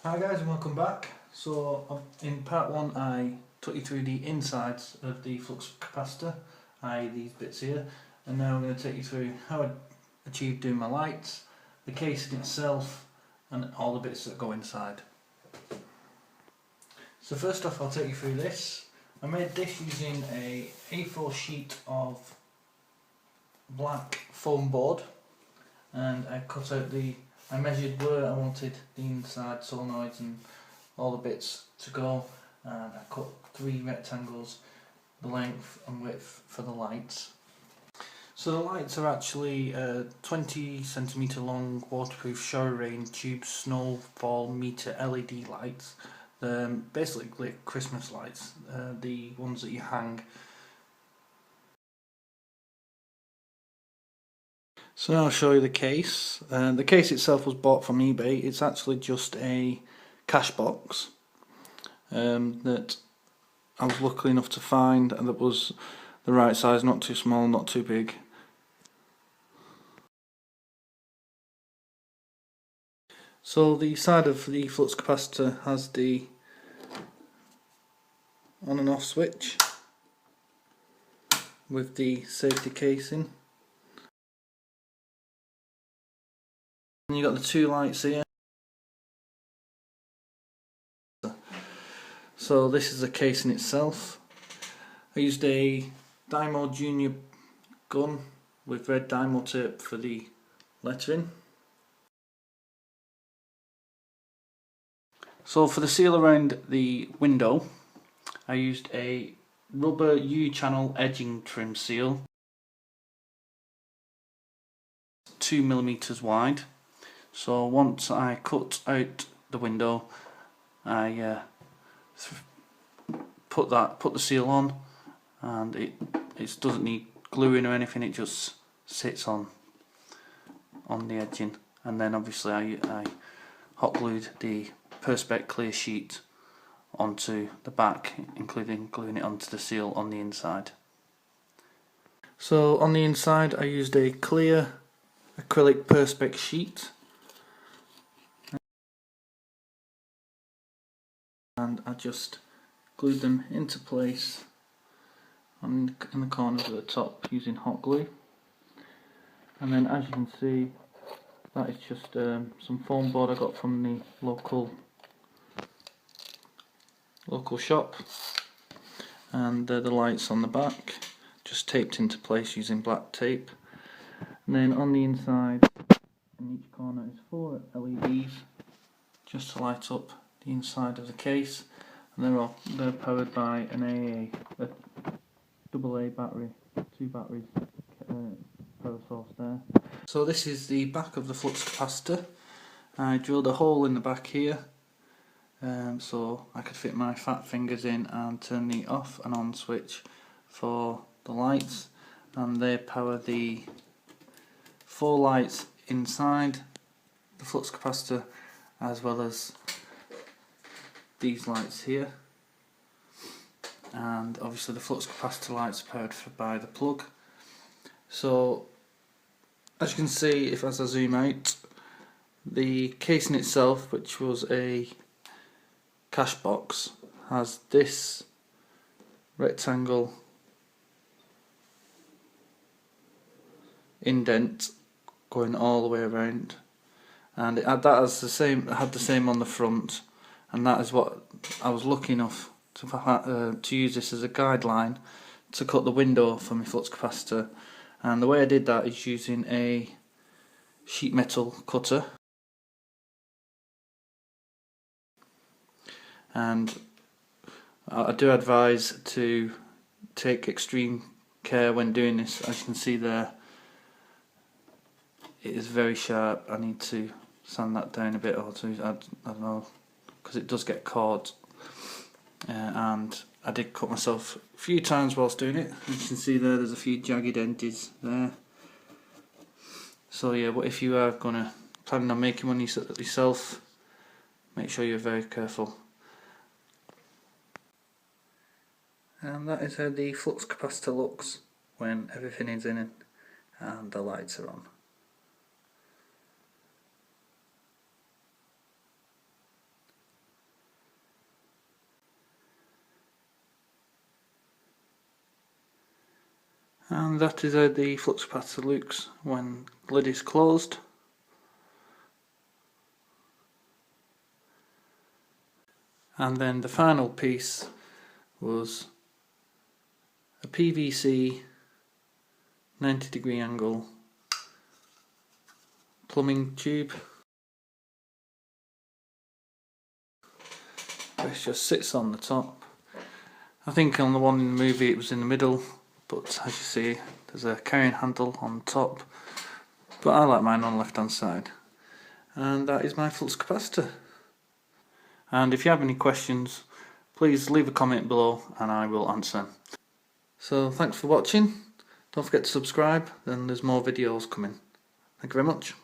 Hi guys, and welcome back. So in part 1 I took you through the insides of the flux capacitor, i.e. these bits here, and now I'm going to take you through how I achieved doing my lights, the casing itself, and all the bits that go inside. So first off, I'll take you through this. I made this using a A4 sheet of black foam board, and I cut out I measured where I wanted the inside solenoids and all the bits to go, and I cut 3 rectangles, the length and width for the lights. So the lights are actually 20cm long waterproof shower rain tube snowfall meter LED lights. Basically Christmas lights, the ones that you hang. So now I'll show you the case. The case itself was bought from eBay. It's actually just a cash box that I was lucky enough to find, and that was the right size, not too small, not too big. So the side of the flux capacitor has the on and off switch with the safety casing. And you've got the 2 lights here. So this is the casing itself. I used a Dymo Junior gun with red Dymo tape for the lettering. So for the seal around the window, I used a rubber U-channel edging trim seal, 2mm wide. So once I cut out the window, I put the seal on, and it doesn't need gluing or anything. It just sits on the edging, and then obviously I hot glued the Perspex clear sheet onto the back, including gluing it onto the seal on the inside. So on the inside I used a clear acrylic Perspex sheet, and I just glued them into place in the corners at the top using hot glue. And then, as you can see, that is just some foam board I got from the local shop, and the lights on the back just taped into place using black tape. And then on the inside, in each corner, is 4 LEDs just to light up the inside of the case, and they're powered by an AA battery, 2 batteries, power source there. So this is the back of the flux capacitor. I drilled a hole in the back here, so I could fit my fat fingers in and turn the off and on switch for the lights, and they power the 4 lights inside the flux capacitor, as well as these lights here. And obviously the flux capacitor lights are powered by the plug. So as you can see, as I zoom out, the casing itself, which was a cash box, has this rectangle indent going all the way around, and it had that as the same. It had the same on the front, and that is what I was lucky enough to use this as a guideline to cut the window for my flux capacitor. And the way I did that is using a sheet metal cutter, and I do advise to take extreme care when doing this. As you can see there, it is very sharp. I need to sand that down a bit, or to, I don't know, because it does get caught, and I did cut myself a few times whilst doing it. As you can see there, there's a few jagged edges there. So yeah, but if you are planning on making one yourself, make sure you're very careful. And that is how the flux capacitor looks when everything is in it and the lights are on. And that is how the flux capacitor looks when the lid is closed. And then the final piece was a PVC 90-degree angle plumbing tube, which just sits on the top. I think on the one in the movie it was in the middle, but as you see there's a carrying handle on top, but I like mine on the left hand side. And that is my flux capacitor. And if you have any questions, please leave a comment below and I will answer them. So thanks for watching. Don't forget to subscribe, then there's more videos coming. Thank you very much.